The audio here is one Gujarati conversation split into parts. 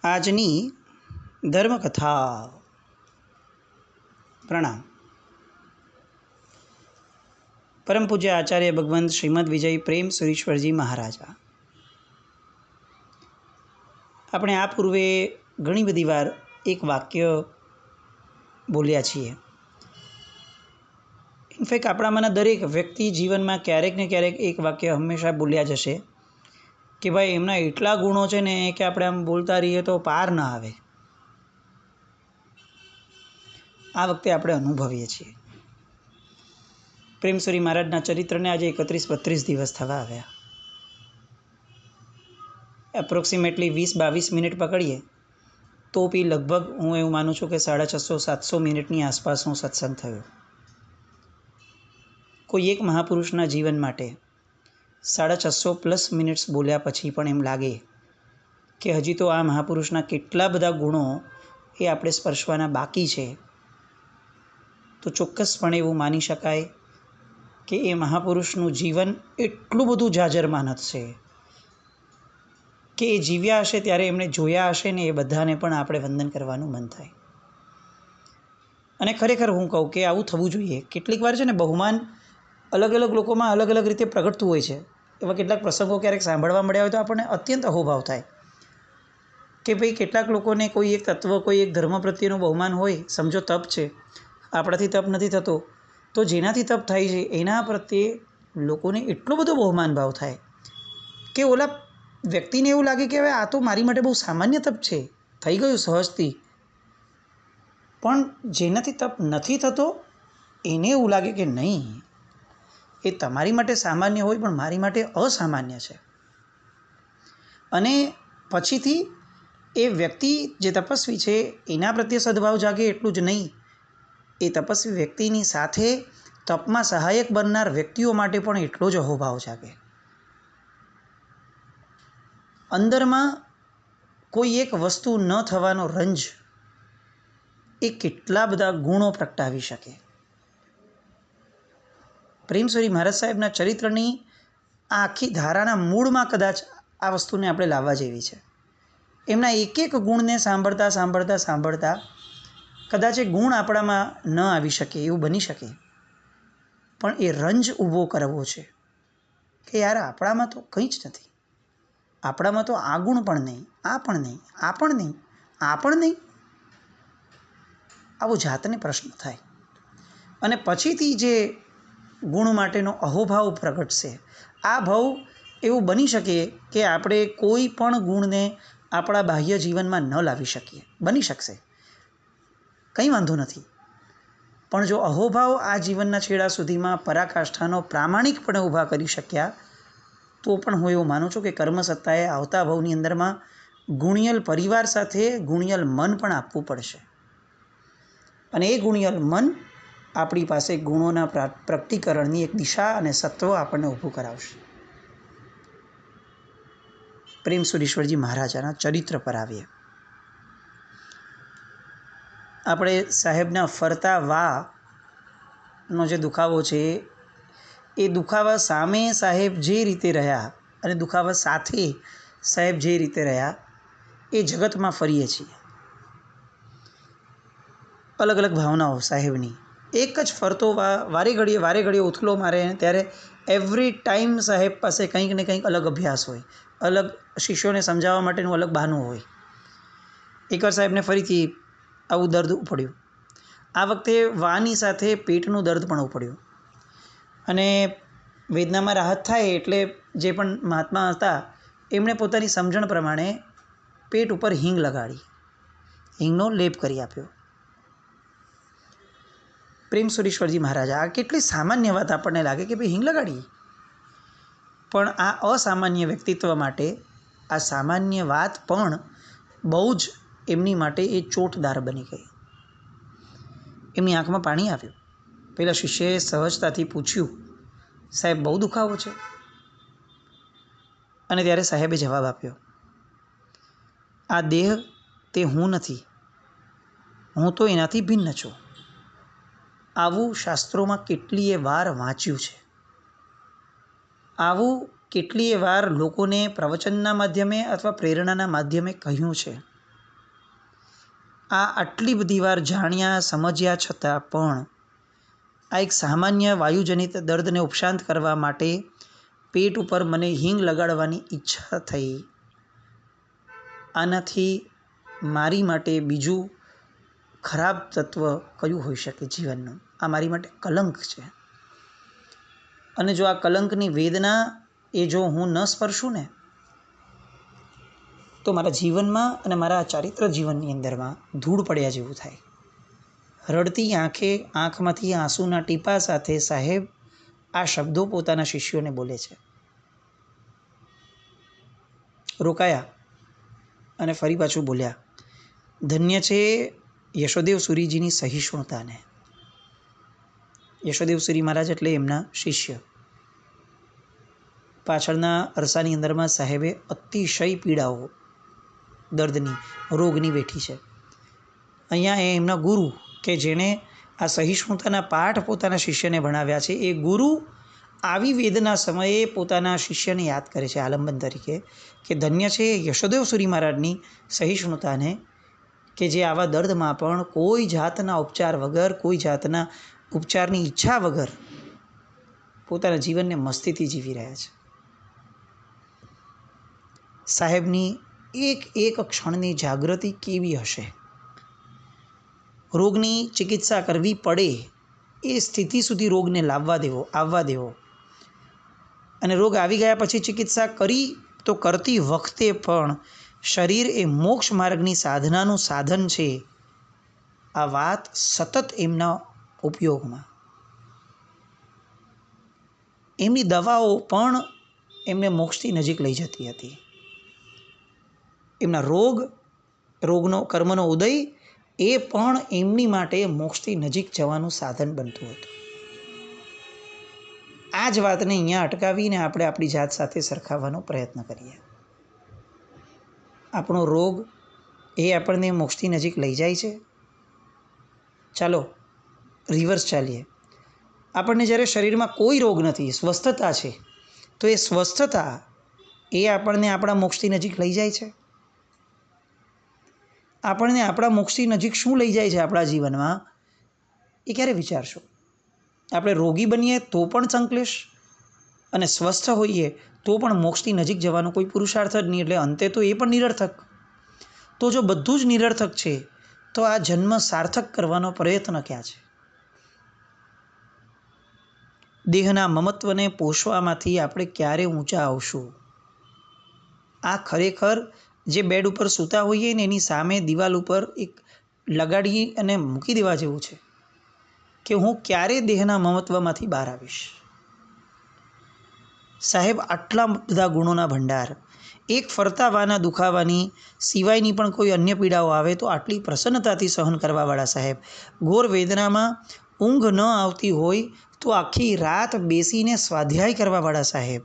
આજની ધર્મકથા. પ્રણામ. પરમ પૂજ્ય આચાર્ય ભગવંત શ્રીમદ વિજય પ્રેમ સુરીશ્વરજી મહારાજા. આપણે આ પૂર્વે ઘણી બધી વાર એક વાક્ય બોલ્યા છીએ. ઇનફેક્ટ આપણામાંના દરેક વ્યક્તિ જીવનમાં ક્યારેક ને ક્યારેક એક વાક્ય હંમેશા બોલ્યા જ હશે કે ભાઈ એમના એટલા ગુણો છે ને કે આપણે આમ બોલતા રહીએ તો પાર ન આવે. આ વખતે આપણે અનુભવીએ છીએ. પ્રેમસુરી મહારાજના ચરિત્રને આજે 31-32 દિવસ થવા આવ્યા. એપ્રોક્સિમેટલી 20-22 મિનિટ પકડીએ તો બી લગભગ હું એવું માનું છું કે 650-700 મિનિટની આસપાસનો સત્સંગ થયો. કોઈ એક મહાપુરુષના જીવન માટે 650+ મિનિટ્સ બોલ્યા પછી પણ એમ લાગે કે હજી તો આ મહાપુરુષના કેટલા બધા ગુણો એ આપણે સ્પર્શવાના બાકી છે, તો ચોક્કસપણે એવું માની શકાય કે એ મહાપુરુષનું જીવન એટલું બધું જાજરમાન છે કે એ જીવ્યા હશે ત્યારે એમણે જોયા હશે ને એ બધાને પણ આપણે વંદન કરવાનું મન થાય. અને ખરેખર હું કહું કે આવું થવું જોઈએ. કેટલીક વાર છે ને બહુમાન અલગ અલગ લોકોમાં અલગ અલગ રીતે પ્રગટતું હોય છે. એવા કેટલાક પ્રસંગો ક્યારેક સાંભળવા મળ્યા હોય તો આપણને અત્યંત અહોભાવ થાય કે ભાઈ કેટલાક લોકોને કોઈ એક તત્વ, કોઈ એક ધર્મ પ્રત્યેનું બહુમાન હોય. સમજો તપ છે, આપણાથી તપ નથી થતો, તો જેનાથી તપ થાય છે એના પ્રત્યે લોકોને એટલો બધો બહુમાન ભાવ થાય કે ઓલા વ્યક્તિને એવું લાગે કે હવે આ તો મારી માટે બહુ સામાન્ય તપ છે, થઈ ગયું સહજથી. પણ જેનાથી તપ નથી થતો એને એવું લાગે કે નહીં, એ તમારી માટે સામાન્ય હોય પણ મારી માટે અસામાન્ય છે. અને પછીથી એ વ્યક્તિ જે તપસ્વી છે એના પ્રત્યે સદભાવ જાગે એટલું જ નહીં, એ તપસ્વી વ્યક્તિની સાથે તપમાં સહાયક બનનાર વ્યક્તિઓ માટે પણ એટલો જ અહોભાવ જાગે. અંદરમાં કોઈ એક વસ્તુ ન થવાનો રંજ એ કેટલા બધા ગુણો પ્રગટાવી શકે. પ્રેમસુરી મહારાજ સાહેબના ચરિત્રની આ આખી ધારાના મૂળમાં કદાચ આ વસ્તુને આપણે લાવવા જેવી છે. એમના એક એક ગુણને સાંભળતા સાંભળતા સાંભળતા કદાચ એ ગુણ આપણામાં ન આવી શકે, એવું બની શકે, પણ એ રંજ ઊભો કરવો છે કે યાર આપણામાં તો કંઈ જ નથી, આપણામાં તો આ ગુણ પણ નહીં, આ પણ નહીં, આ પણ નહીં, આ પણ નહીં. આવો જાતને પ્રશ્ન થાય. અને પછીથી જે ગુણ માટેનો અહોભાવ પ્રગટશે, આ ભાવ એવું બની શકે કે આપણે કોઈ પણ ગુણને આપણા બાહ્ય જીવનમાં ન લાવી શકીએ. બની શકશે, કંઈ વાંધો નથી. પણ જો અહોભાવ આ જીવનના છેડા સુધીમાં પરાકાષ્ઠાનો પ્રામાણિકપણે ઊભા કરી શક્યા તો પણ હું એવું માનું છું કે કર્મસત્તાએ આવતા ભાવની અંદરમાં ગુણિયલ પરિવાર સાથે ગુણિયલ મન પણ આપવું પડશે. અને એ ગુણિયલ મન આપણી પાસે ગુણોના પ્રગટીકરણની એક દિશા અને સત્વ આપણને ઊભું કરાવશે. પ્રેમ સુરીશ્વરજી મહારાજાના ચરિત્ર પર આવીએ. આપણે સાહેબના ફરતા વાનો જે દુખાવો છે એ દુખાવા સામે સાહેબ જે રીતે રહ્યા અને દુખાવા સાથે સાહેબ જે રીતે રહ્યા એ જગતમાં ફરીએ છીએ. અલગ અલગ ભાવનાઓ સાહેબની. એક જ ફરતો વારે ઘડીએ ઉથલો મારે ત્યારે એવરી ટાઈમ સાહેબ પાસે કંઈક ને કંઈક અલગ અભ્યાસ હોય, અલગ શિષ્યોને સમજાવવા માટેનું અલગ બહાનું હોય. એકવાર સાહેબને ફરીથી આવું દર્દ ઉપડ્યું. આ વખતે વાની સાથે પેટનું દર્દ પણ ઉપડ્યું. અને વેદનામાં રાહત થાય એટલે જે પણ મહાત્મા હતા એમણે પોતાની સમજણ પ્રમાણે પેટ ઉપર હિંગ લગાડી, હિંગનો લેપ કરી આપ્યો. પ્રેમ સુરીશ્વરજી મહારાજા, આ કેટલી સામાન્ય વાત આપણને લાગે કે ભાઈ હિંગ લગાડી, પણ આ અસામાન્ય વ્યક્તિત્વ માટે આ સામાન્ય વાત પણ બહુ જ એમની માટે એ ચોટદાર બની ગઈ. એમની આંખમાં પાણી આવ્યું. પેલા શિષ્યએ સહજતાથી પૂછ્યું, સાહેબ બહુ દુખાવો છે? અને ત્યારે સાહેબે જવાબ આપ્યો, આ દેહ તે હું નથી, હું તો એનાથી ભિન્ન છું. આવું શાસ્ત્રોમાં કેટલીય વાર વાંચ્યું છે, આવું કેટલીય વાર લોકોને પ્રવચનના માધ્યમે અથવા પ્રેરણાના માધ્યમે કહ્યું છે. આ આટલી બધી વાર જાણ્યા સમજ્યા છતાં પણ આ એક સામાન્ય વાયુજનિત દર્દને ઉપશાંત કરવા માટે પેટ ઉપર મને હિંગ લગાડવાની ઈચ્છા થઈ. આનાથી મારી માટે બીજું ખરાબ તત્વ કયું હોઈ શકે જીવનનું? આ મારી માટે કલંક છે. અને જો આ કલંકની વેદના એ જો હું ન સ્પર્શું ને તો મારા જીવનમાં અને મારા ચારિત્ર જીવનની અંદરમાં ધૂળ પડ્યા જેવું થાય. રડતી આંખમાંથી આંસુના ટીપા સાથે સાહેબ આ શબ્દો પોતાના શિષ્યોને બોલે છે. રોકાયા અને ફરી પાછું બોલ્યા, ધન્ય છે યશોદેવ સુરીજીની સહિષ્ણુતાને. યશોદેવ સુરી મહારાજ એટલે એમના શિષ્ય. પાછળના અરસાની અંદરમાં સાહેબે અતિશય પીડાઓ દર્દની રોગની વેઠી છે. અહીંયા એ એમના ગુરુ કે જેણે આ સહિષ્ણુતાના પાઠ પોતાના શિષ્યને ભણાવ્યા છે, એ ગુરુ આવી વેદના સમયે પોતાના શિષ્યને યાદ કરે છે આલંબન તરીકે કે ધન્ય છે યશોદેવ સુરી મહારાજની સહિષ્ણુતાને કે જે આવા દર્દમાં પણ કોઈ જાતના ઉપચાર વગર, કોઈ જાતના ઉપચારની ઈચ્છા વગર પોતાના જીવનને મસ્તીથી જીવી રહ્યા છે. સાહેબની એક એક ક્ષણની જાગૃતિ કેવી હશે? રોગની ચિકિત્સા કરવી પડે એ સ્થિતિ સુધી રોગને આવવા દેવો. અને રોગ આવી ગયા પછી ચિકિત્સા કરતી વખતે પણ શરીર એ મોક્ષ માર્ગની સાધનાનું સાધન છે. આ વાત સતત એમના ઉપયોગમાં. એમની દવાઓ પણ એમને મોક્ષથી નજીક લઈ જતી હતી. એમના રોગનો કર્મનો ઉદય એ પણ એમની માટે મોક્ષથી નજીક જવાનું સાધન બનતું હતું. આ જ વાતને અહીંયા અટકાવીને આપણે આપણી જાત સાથે સરખાવવાનો પ્રયત્ન કરીએ. આપણો રોગ એ આપણને મોક્ષથી નજીક લઈ જાય છે? ચાલો રિવર્સ ચાલીએ. આપણને જ્યારે શરીરમાં કોઈ રોગ નથી, સ્વસ્થતા છે, તો એ સ્વસ્થતા એ આપણને આપણા મોક્ષથી નજીક લઈ જાય છે? આપણને આપણા મોક્ષથી નજીક શું લઈ જાય છે આપણા જીવનમાં એ ક્યારે વિચારશો? આપણે રોગી બનીએ તો પણ સંકલેશ અને સ્વસ્થ હોઈએ તો પણ મોક્ષથી નજીક જવાનો કોઈ પુરુષાર્થ જ નહીં. એટલે અંતે તો એ પણ નિરર્થક. તો જો બધું જ નિરર્થક છે તો આ જન્મ સાર્થક કરવાનો પ્રયત્ન ક્યાં છે? દેહના મમત્વને પોષવામાંથી આપણે ક્યારે ઊંચા આવશું? આ ખરેખર જે બેડ ઉપર સૂતા હોઈએ ને એની સામે દિવાલ ઉપર એક લગાડી અને મૂકી દેવા જેવું છે કે હું ક્યારે દેહના મમત્વમાંથી બહાર આવીશ. સાહેબ આટલા બધા ગુણોના ભંડાર, એક ફરતા વાના દુખાવાની સિવાયની પણ કોઈ અન્ય પીડાઓ આવે તો આટલી પ્રસન્નતાથી સહન કરવાવાળા સાહેબ, ઘોર વેદનામાં ઊંઘ ન આવતી હોય તો આખી રાત બેસીને સ્વાધ્યાય કરવાવાળા સાહેબ,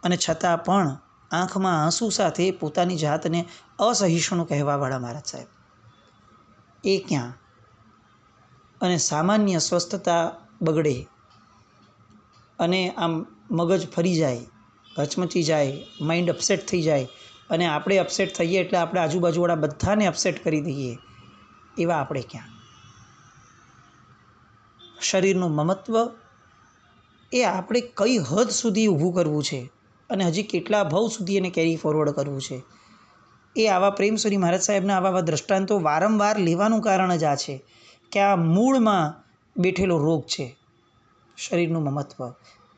અને છતાં પણ આંખમાં આંસુ સાથે પોતાની જાતને અસહિષ્ણુ કહેવાવાળા મહારાજ સાહેબ, એ ક્યાં? અને સામાન્ય સ્વસ્થતા બગડે અને આમ મગજ ફરી જાય, હચમચી જાય, માઇન્ડ અપસેટ થઈ જાય અને આપણે અપસેટ થઈએ એટલે આપણે આજુબાજુવાળા બધાને અપસેટ કરી દઈએ, એવા આપણે ક્યાં? શરીરનું મમત્વ એ આપણે કઈ હદ સુધી ઊભું કરવું છે અને હજી કેટલા ભવ સુધી એને કેરી ફોરવર્ડ કરવું છે, એ આવા પ્રેમસુરી મહારાજ સાહેબના આવા દ્રષ્ટાંતો વારંવાર લેવાનું કારણ જ આ છે કે આ મૂળમાં બેઠેલો રોગ છે શરીરનું મમત્વ,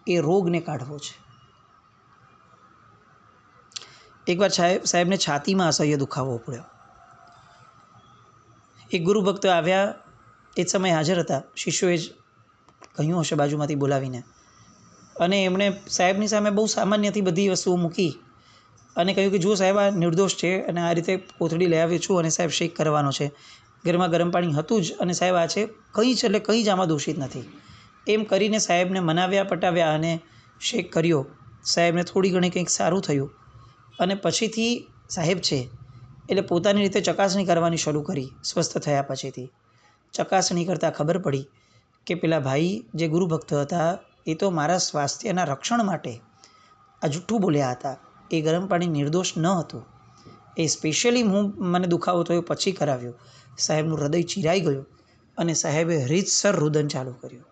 એ રોગને કાઢવો છે. એકવાર સાહેબને છાતીમાં અસહ્ય દુખાવો પડ્યો. એક ગુરુ ભક્ત આવ્યા, એ જ સમયે હાજર હતા. શિષ્યોએ જ કહ્યું હશે બાજુમાંથી બોલાવીને, અને એમણે સાહેબની સામે બહુ સામાન્યથી બધી વસ્તુઓ મૂકી અને કહ્યું કે જુઓ સાહેબ, આ નિર્દોષ છે અને આ રીતે કોથળી લઈ આવ્યો છું અને સાહેબ શેક કરવાનો છે. ઘરમાં ગરમ પાણી હતું જ અને સાહેબ આ છે, કંઈ જ એટલે કંઈ જ આમાં દોષિત નથી. એમ કરીને સાહેબને મનાવ્યા પટાવ્યા અને શેક કર્યો. સાહેબને થોડી ઘણી કંઈક સારું થયું અને પછીથી સાહેબ છે એટલે પોતાની રીતે ચકાસણી કરવાની શરૂ કરી. સ્વસ્થ થયા પછીથી ચકાસણી કરતાં ખબર પડી કે પેલા ભાઈ જે ગુરુભક્ત હતા એ તો મારા સ્વાસ્થ્યના રક્ષણ માટે આ જૂઠું બોલ્યા હતા. એ ગરમ પાણી નિર્દોષ ન હતું. એ સ્પેશિયલી મને દુખાવો થયો પછી કરાવ્યો. સાહેબનું હૃદય ચીરાઈ ગયું અને સાહેબે રીતસર રુદન ચાલુ કર્યું.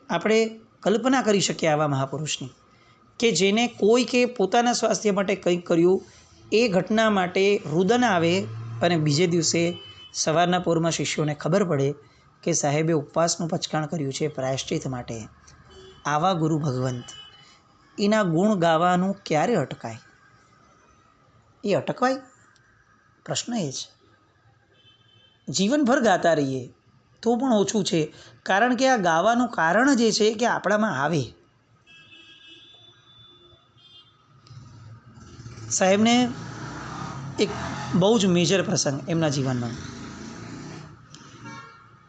આપણે કલ્પના કરી શકીએ આવા મહાપુરુષની, કે જેને કોઈ કે પોતાના સ્વાસ્થ્ય માટે કંઈક કર્યું, એ ઘટના માટે રુદન આવે અને બીજે દિવસે સવારના પોરમાં શિષ્યોને ખબર પડે કે સાહેબે ઉપવાસનું પચકાણ કર્યું છે પ્રાયશ્ચિત માટે. આવા ગુરુ ભગવંત, એના ગુણ ગાવાનું ક્યારે અટકાય? એ અટકવાય? પ્રશ્ન એ છે. જીવનભર ગાતા રહીએ તો પણ ઓછું છે, કારણ કે આ ગાવાનું કારણ જે છે કે આપણામાં આવે. સાહેબને એક બહુ જ મેજર પ્રસંગ એમના જીવનમાં.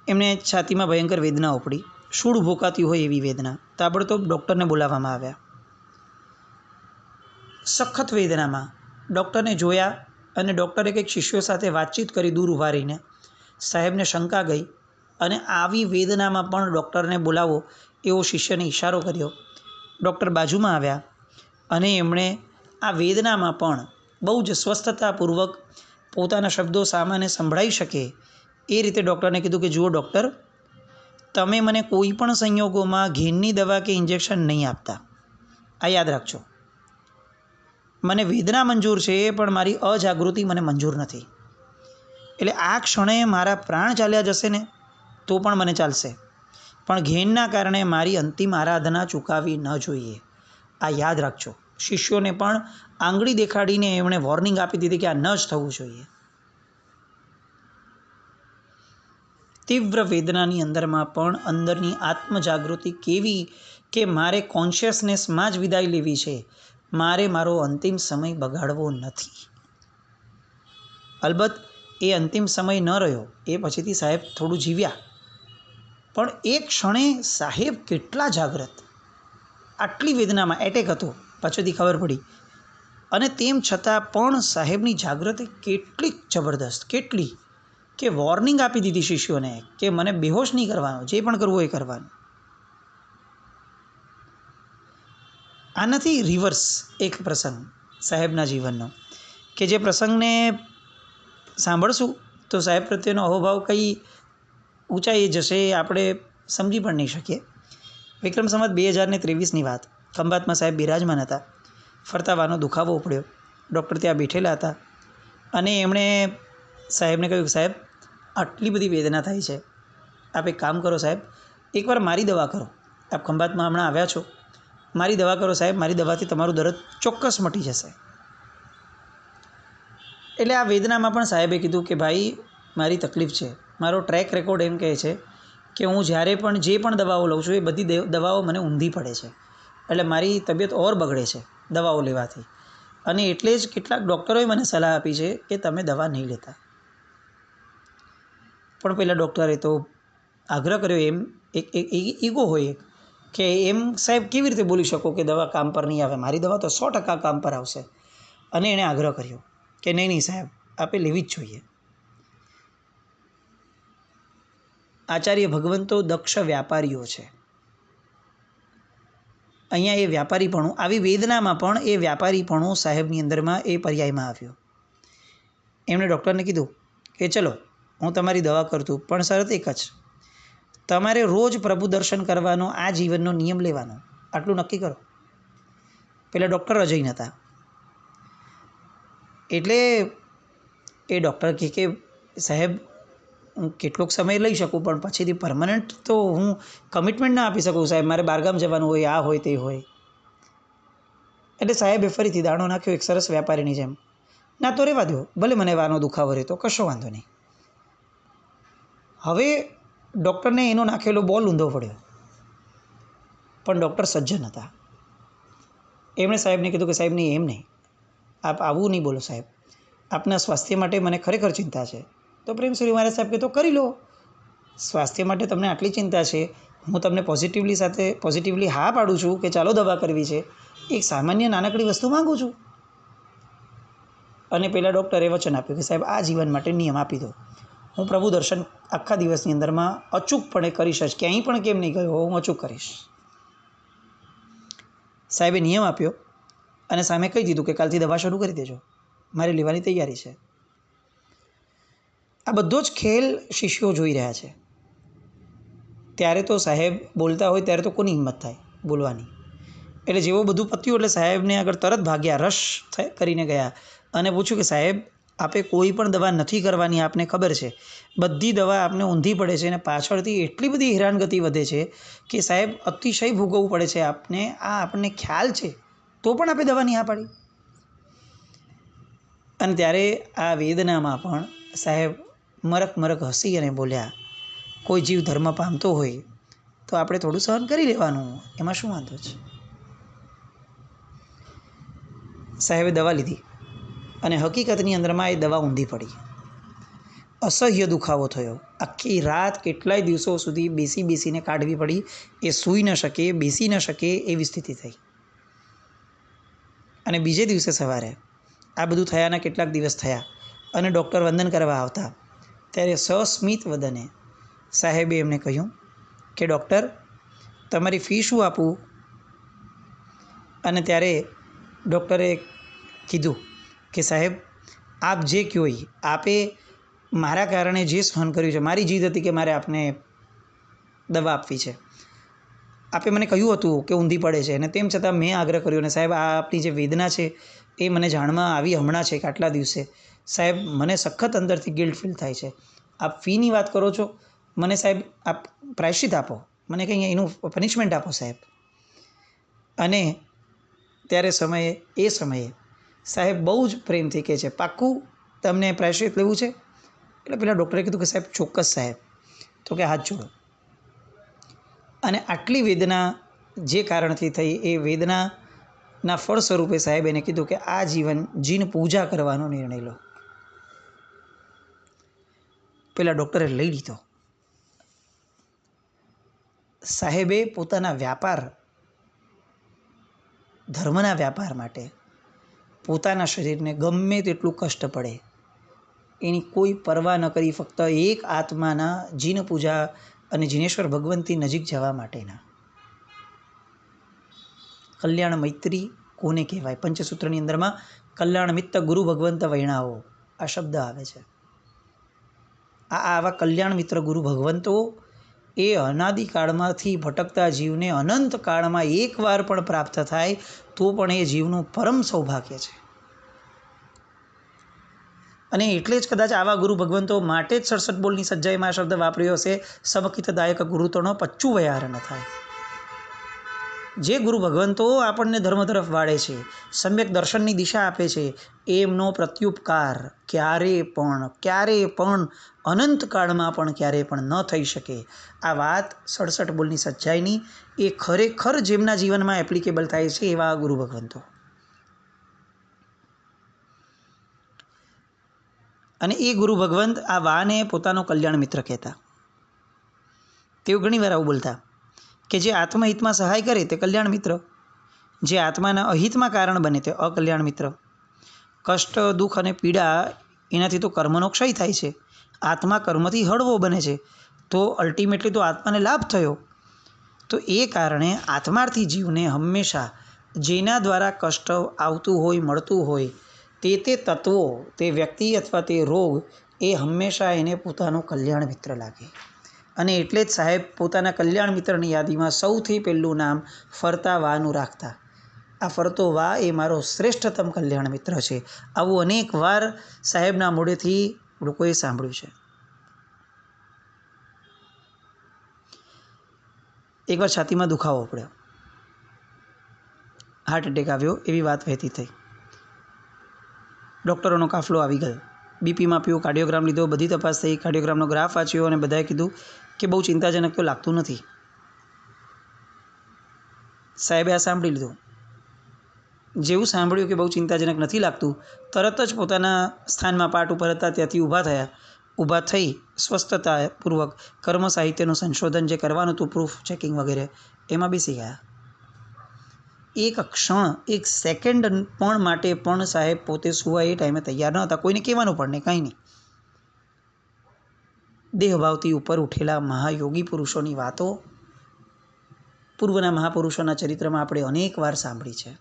એમને છાતીમાં ભયંકર વેદના ઉપડી, શૂળ ભોકાતી હોય એવી વેદના. તાબડતોબ ડૉક્ટરને બોલાવવામાં આવ્યા. સખત વેદનામાં ડૉક્ટરને જોયા અને ડૉક્ટરે કંઈક શિષ્યો સાથે વાતચીત કરી દૂર ઊભા રહીને. સાહેબને શંકા ગઈ અને આવી વેદનામાં પણ ડૉક્ટરને બોલાવો એવો શિષ્યને ઇશારો કર્યો. ડૉક્ટર બાજુમાં આવ્યા અને એમણે આ વેદનામાં પણ બહુ જ સ્વસ્થતાપૂર્વક પોતાના શબ્દો સામાન્ય સંભળાઈ શકે એ રીતે ડૉક્ટરને કીધું કે જુઓ ડૉક્ટર, તમે મને કોઈ પણ સંજોગોમાં ઘેનની દવા કે ઇન્જેક્શન નહીં આપતા. આ યાદ રાખજો. મને વેદના મંજૂર છે પણ મારી અજાગૃતિ મને મંજૂર નથી. એટલે આ ક્ષણે મારા પ્રાણ ચાલ્યા જશે ને તો પણ મને ચાલશે, પણ ઘેનના કારણે મારી અંતિમ આરાધના ચૂકાવી ન જોઈએ. આ યાદ રાખજો. શિષ્યોને પણ આંગળી દેખાડીને એમણે વોર્નિંગ આપી દીધી કે આ ન જ થવું જોઈએ. તીવ્ર વેદનાની અંદરમાં પણ અંદરની આત્મજાગૃતિ કેવી કે મારે કોન્શિયસનેસમાં જ વિદાય લેવી છે, મારે મારો અંતિમ સમય બગાડવો નથી. અલબત્ત એ અંતિમ સમય ન રહ્યો, એ પછીથી સાહેબ થોડું જીવ્યા, પણ એ ક્ષણે સાહેબ કેટલા જાગ્રત. આટલી વેદનામાં એટેક હતો પછીથી ખબર પડી, અને તેમ છતાં પણ સાહેબની જાગૃતિ કેટલી જબરદસ્ત, કેટલી કે વોર્નિંગ આપી દીધી શિષ્યોને કે મને બેહોશ નહીં કરવાનો, જે પણ કરવું એ કરવાનું. આનાથી રિવર્સ એક પ્રસંગ સાહેબના જીવનનો, કે જે પ્રસંગને સાંભળશું તો સાહેબ પ્રત્યેનો અહોભાવ કઈ ઊંચાઈ જશે એ આપણે સમજી પણ નહીં શકીએ. વિક્રમ સંવત 2023ની વાત. ખંભાતમાં સાહેબ બિરાજમાન હતા. ફરતા વાનો દુખાવો ઉપડ્યો. ડૉક્ટર ત્યાં બેઠેલા હતા અને એમણે સાહેબને કહ્યું કે સાહેબ, આટલી બધી વેદના થાય છે, આપ એક કામ કરો સાહેબ, એકવાર મારી દવા કરો. આપ ખંભાતમાં હમણાં આવ્યા છો, મારી દવા કરો સાહેબ, મારી દવાથી તમારું દર્દ ચોક્કસ મટી જશે. એટલે આ વેદનામાં પણ સાહેબે કીધું કે ભાઈ, મારી તકલીફ છે, મારો ટ્રેક રેકોર્ડ એમ કહે છે કે હું જ્યારે પણ જે પણ દવાઓ લઉં છું એ બધી દવાઓ મને ઊંધી પડે છે, એટલે મારી તબિયત ઓર બગડે છે દવાઓ લેવાથી. અને એટલે જ કેટલાક ડૉક્ટરોએ મને સલાહ આપી છે કે તમે દવા નહીં લેતા. પણ પહેલાં ડૉક્ટરે તો આગ્રહ કર્યો, એમ એક ઈગો હોય કે એમ સાહેબ કેવી રીતે બોલી શકો કે દવા કામ પર નહીં આવે, મારી દવા તો 100% કામ પર આવશે. અને એણે આગ્રહ કર્યો કે નહીં સાહેબ, આપે લેવી જ જોઈએ. આચાર્ય ભગવંતો દક્ષ વ્યાપારીઓ છે. અહીંયા એ વ્યાપારીપણું, આવી વેદનામાં પણ એ વ્યાપારીપણું સાહેબની અંદરમાં એ પર્યાયમાં આવ્યો. એમણે ડૉક્ટરને કીધું કે ચલો હું તમારી દવા કરતું, પણ શરત એક જ, તમારે રોજ પ્રભુ દર્શન કરવાનો આ જીવનનો નિયમ લેવાનો, આટલું નક્કી કરો. પેલા ડૉક્ટર અજય નહોતા. એટલે એ ડૉક્ટર કહે કે સાહેબ, હું કેટલોક સમય લઈ શકું, પણ પછીથી પરમનન્ટ તો હું કમિટમેન્ટ ના આપી શકું સાહેબ, મારે બહારગામ જવાનું હોય, આ હોય તે હોય. એટલે સાહેબે ફરીથી દાણો નાખ્યો એક સરસ વ્યાપારીની જેમ, ના તો રહેવા દો, ભલે મને વાનો દુખાવો રહેતો, કશો વાંધો નહીં. હવે ડૉક્ટરને એનો નાખેલો બોલ ઊંધો પડ્યો, પણ ડૉક્ટર સજ્જન હતા. એમણે સાહેબને કીધું કે સાહેબ નહીં, એમ નહીં, આપ આવું નહીં બોલો સાહેબ, આપના સ્વાસ્થ્ય માટે મને ખરેખર ચિંતા છે. તો પ્રેમશ્રી મહારાજ સાહેબ કે તો કરી લો, સ્વાસ્થ્ય માટે તમને આટલી ચિંતા છે, હું તમને પોઝિટિવલી હા પાડું છું કે ચાલો દવા કરવી છે, એક સામાન્ય નાનકડી વસ્તુ માગું છું. અને પહેલાં ડૉક્ટરે વચન આપ્યું કે સાહેબ આ જીવન માટે નિયમ આપી દો, હું પ્રભુ દર્શન આખા દિવસની અંદરમાં અચૂકપણે કરીશ જ, ક્યાંય પણ કેમ નહીં ગયો હું અચૂક કરીશ. સાહેબે નિયમ આપ્યો અને સામે કહી દીધું કે કાલથી દવા શરૂ કરી દેજો, મારે લેવાની તૈયારી છે. આ બધો જ ખેલ શિષ્યો જોઈ રહ્યા છે. ત્યારે તો સાહેબ બોલતા હોય ત્યારે તો કોની હિંમત થાય બોલવાની. એટલે જેવું બધું પત્યું એટલે સાહેબને આગળ તરત ભાગ્યા, રશ કરીને ગયા અને પૂછ્યું કે સાહેબ, આપે કોઈ પણ દવા નથી કરવાની, આપને ખબર છે, બધી દવા આપને ઊંધી પડે છે અને પાછળથી એટલી બધી હેરાનગતિ વધે છે કે સાહેબ અતિશય ભોગવવું પડે છે આપને, આ આપણને ખ્યાલ છે, તો પણ આપે દવા નહીં પાડી. અને ત્યારે આ વેદનામાં પણ સાહેબ મરક હસી અને બોલ્યા, કોઈ જીવ ધર્મ પામતો હોય તો આપણે થોડું સહન કરી લેવાનું, એમાં શું વાંધો છે. સાહેબે દવા લીધી અને હકીકતની અંદરમાં એ દવા ઊંધી પડી. અસહ્ય દુખાવો થયો. આખી રાત કેટલાય દિવસો સુધી બેસીને કાઢવી પડી. એ સૂઈ ન શકે, બેસી ન શકે એવી સ્થિતિ થઈ. અને બીજે દિવસે સવારે આ બધું થયાના કેટલાક દિવસ થયા અને ડૉક્ટર વંદન કરવા આવતા ત્યારે સસ્મિત વદને સાહેબે એમને કહ્યું કે ડૉક્ટર, તમારી ફી શું આપું? અને ત્યારે ડૉક્ટરે કીધું કે સાહેબ, આપ જે કહો એ, આપે મારા કારણે જે સહન કર્યું છે, મારી જીદ હતી કે મારે આપને દવા આપવી છે, આપે મને કહ્યું હતું કે ઊંધી પડે છે અને તેમ છતાં મેં આગ્રહ કર્યો. અને સાહેબ, આ આપની જે વેદના છે એ મને જાણમાં આવી હમણાં છે કે આટલા દિવસે. સાહેબ, મને સખત અંદરથી ગિલ્ટ ફીલ થાય છે. આપ ફીની વાત કરો છો, મને સાહેબ આપ પ્રાયશ્ચિત આપો, મને કંઈ એનું પનિશમેન્ટ આપો સાહેબ. અને ત્યારે એ સમયે સાહેબ બહુ જ પ્રેમથી કહે છે, પાક્કું તમને પ્રાયશ્ચિત લેવું છે? એટલે પેલા ડૉક્ટરે કીધું કે સાહેબ ચોક્કસ સાહેબ. તો કે હાથ જોડો. અને આટલી વેદના જે કારણથી થઈ એ વેદનાના ફળ સ્વરૂપે સાહેબ એને કીધું કે આ જીવન જીન પૂજા કરવાનો નિર્ણય લો. પેલા ડૉક્ટરે લઈ લીધો. સાહેબે પોતાના વ્યાપાર, ધર્મના વ્યાપાર માટે પોતાના શરીરને ગમે તેટલું કષ્ટ પડે એની કોઈ પરવા ન કરી, ફક્ત એક આત્માના જીન પૂજા અને જીનેશ્વર ભગવંતની નજીક જવા માટેના. કલ્યાણ મૈત્રી કોને કહેવાય? પંચસૂત્રની અંદરમાં કલ્યાણ મિત્ર ગુરુ ભગવંત વૈણાઓ આ શબ્દ આવે છે. આવા કલ્યાણ મિત્ર ગુરુ ભગવંતો એ અનાદિકાળમાંથી ભટકતા જીવને અનંત કાળમાં એકવાર પણ પ્રાપ્ત થાય તો પણ એ જીવનું પરમ સૌભાગ્ય છે. અને એટલે જ કદાચ આવા ગુરુ ભગવંતો માટે જ 67 બોલની સજ્જાઈમાં આ શબ્દ વાપર્યો હશે, સમકિતદાયક ગુરુતણો પચ્ચું વયાર ન થાય. જે ગુરુ ભગવંતો આપણને ધર્મ તરફ વાળે છે, સમ્યક દર્શનની દિશા આપે છે, એમનો પ્રત્યુપકાર ક્યારે પણ અનંતકાળમાં પણ ક્યારેય પણ ન થઈ શકે. આ વાત 67 બોલની સચ્ચાઈની એ ખરેખર જેમના જીવનમાં એપ્લિકેબલ થાય છે એવા ગુરુ ભગવંતો. અને એ ગુરુ ભગવંત આ વાને પોતાનો કલ્યાણ મિત્ર કહેતા. તેઓ ઘણીવાર આવું બોલતા કે જે આત્મહિતમાં સહાય કરે તે કલ્યાણ મિત્ર, જે આત્માના અહિતમાં કારણ બને તે અકલ્યાણ મિત્ર. કષ્ટ, દુઃખ અને પીડા એનાથી તો કર્મનો ક્ષય થાય છે, આત્મા કર્મથી હળવો બને છે, તો અલ્ટિમેટલી તો આત્માને લાભ થયો. તો એ કારણે આત્માર્થી જીવને હંમેશા જેના દ્વારા કષ્ટ આવતું હોય, મળતું હોય, તે તત્વો, તે વ્યક્તિ અથવા તે રોગ એ હંમેશા એને પોતાનો કલ્યાણ મિત્ર લાગે. અને એટલે જ સાહેબ પોતાના કલ્યાણ મિત્રની યાદીમાં સૌથી પહેલું નામ ફરતા વાનું રાખતા. આ ફરતો વા એ મારો શ્રેષ્ઠતમ કલ્યાણ મિત્ર છે. આવું અનેક વાર સાહેબના મોઢેથી લોકોએ સાંભળ્યું છે. એકવાર છાતીમાં દુખાવો પડ્યો, હાર્ટ એટેક આવ્યો એવી વાત વહેતી થઈ. ડૉક્ટરોનો કાફલો આવી ગયો. બીપી માપ્યું, કાર્ડિયોગ્રામ લીધો, બધી તપાસ થઈ, કાર્ડિયોગ્રામનો ગ્રાફ વાંચ્યો અને બધાએ કીધું કે બહુ ચિંતાજનક તો લાગતું નથી. સાહેબે આ સાંભળી લીધું. જેવું સાંભળ્યું કે બહુ ચિંતાજનક નથી લાગતું, તરત જ પોતાના સ્થાનમાં પાઠ ઉપર હતા ત્યાંથી ઊભા થઈ સ્વસ્થતાપૂર્વક કર્મ સાહિત્યનું સંશોધન જે કરવાનું હતું, પ્રૂફ ચેકિંગ વગેરે, એમાં બેસી ગયા. એક ક્ષણ, એક સેકન્ડ પણ માટે પણ સાહેબ પોતે સુવા એ ટાઈમે તૈયાર ન હતા. કોઈને કહેવાનું પણ નહીં, કંઈ નહીં. દેહભાવથી ઉપર ઉઠેલા મહાયોગી પુરુષોની વાતો પૂર્વના મહાપુરુષોના ચરિત્રમાં આપણે અનેક વાર સાંભળી છે.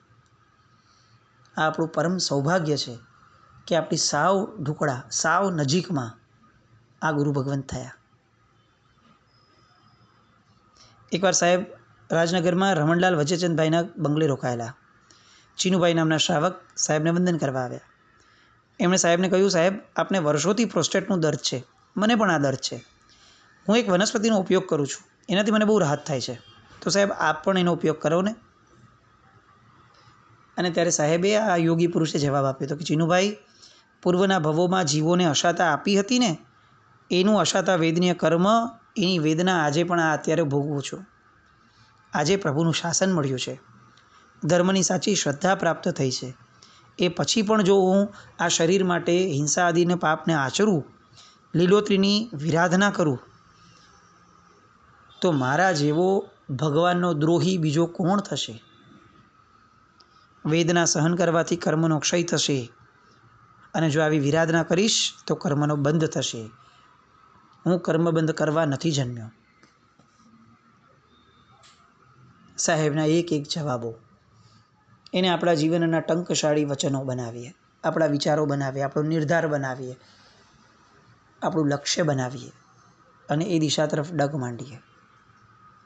આ આપણું પરમ સૌભાગ્ય છે કે આપણી સાવ ઢુકડા સાવ નજીકમાં આ ગુરુ ભગવંત થયા. એકવાર સાહેબ રાજનગરમાં રમણલાલ વચેચંદભાઈના બંગલે રોકાયેલા. ચીનુભાઈ નામના શ્રાવક સાહેબને વંદન કરવા આવ્યા. એમણે સાહેબને કહ્યું, સાહેબ આપને વર્ષોથી પ્રોસ્ટેટનું દર્દ છે, મને પણ આ દર્દ છે. હું એક વનસ્પતિનો ઉપયોગ કરું છું, એનાથી મને બહુ રાહત થાય છે, તો સાહેબ આપ પણ એનો ઉપયોગ કરો ને. અને ત્યારે સાહેબે આ યોગી પુરુષે જવાબ આપ્યો હતો કે ચીનુભાઈ, પૂર્વના ભવોમાં જીવોને અશાતા આપી હતી ને, એનું અશાતા વેદનીય કર્મ, એની વેદના આજે પણ આ અત્યારે ભોગવું છું. આજે પ્રભુનું શાસન મળ્યું છે, ધર્મની સાચી શ્રદ્ધા પ્રાપ્ત થઈ છે. એ પછી પણ જો હું આ શરીર માટે હિંસા આદિને પાપને આચરું, લીલોતરીની વિરાધના કરું, તો મારા જેવો ભગવાનનો દ્રોહી બીજો કોણ થશે? વેદના સહન કરવાથી કર્મનો ક્ષય થશે, અને જો આવી વિરાધના કરીશ તો કર્મનો બંધ થશે. હું કર્મ બંધ કરવા નથી જન્મ્યો. સાહેબના એક એક જવાબો એને આપણા જીવનના ટંકશાળી વચનો બનાવીએ, આપણા વિચારો બનાવીએ, આપણો નિર્ધાર બનાવીએ, આપણું લક્ષ્ય બનાવીએ અને એ દિશા તરફ ડગ માંડીએ.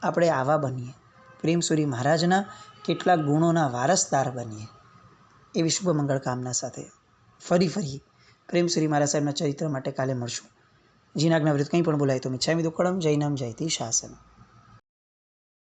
આપણે આવા બનીએ, પ્રેમસુરી મહારાજના કેટલાક ગુણોના વારસદાર બનીએ, એવી શુભ મંગળ કામના સાથે ફરી પ્રેમસુરી મહારાજ સાહેબના ચરિત્ર માટે કાલે મળશું. જીનાજ્ઞા વિરુદ્ધ કંઈ પણ બોલાય તો મિચ્છામિ દુક્કડમ. જય નામ જયતી શાસન.